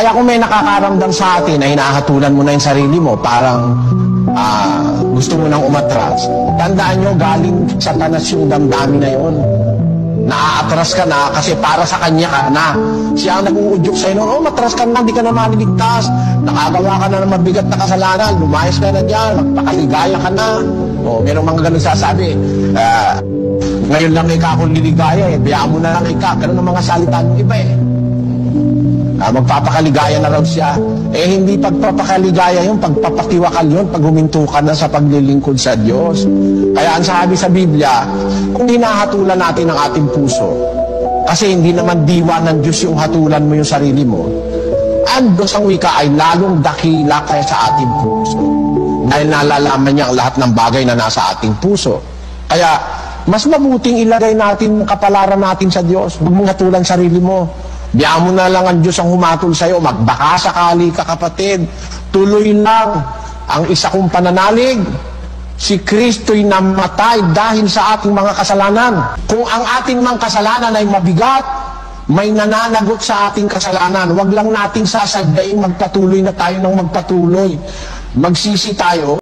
Kaya kung may nakakaramdam sa atin na hinahatulan mo na yung sarili mo, parang gusto mo nang umatras, tandaan nyo, galing Satanas yung damdamin na yun. Naaatras ka na kasi para sa kanya ka na. Siya ang nag-uudyok sa'yo noon, matras ka na, hindi ka na maliligtas, nakagawa ka na ng mabigat na kasalanan, lumayas ka na dyan, magpakaligaya ka na. Merong mga ganun sasabi, ngayon lang ikaw kung liligaya, biyaan mo na lang ikaw. Ganun ang mga salita ng iba magpapakaligaya na raw siya. Hindi pagpapakaligaya yun, pagpapakiwakal yun, pag huminto ka na sa paglilingkod sa Diyos. Kaya ang sabi sa Biblia, kung hinahatulan natin ang ating puso, kasi hindi naman diwa ng Diyos yung hatulan mo yung sarili mo, ang Diyos ang wika ay lalong dakila kaya sa ating puso. Dahil nalalaman niya ang lahat ng bagay na nasa ating puso. Kaya, mas mabuting ilagay natin ang kapalaran natin sa Diyos. Huwag mong hatulan sarili mo. Biyaan mo na lang ang Diyos ang humatol sa'yo. Magbaka sakali ka, kapatid. Tuloy lang ang isa kong pananalig. Si Kristo'y namatay dahil sa ating mga kasalanan. Kung ang ating mga kasalanan ay mabigat, may nananagot sa ating kasalanan. Huwag lang nating sasadyain magpatuloy na tayo ng magpatuloy. Magsisi tayo.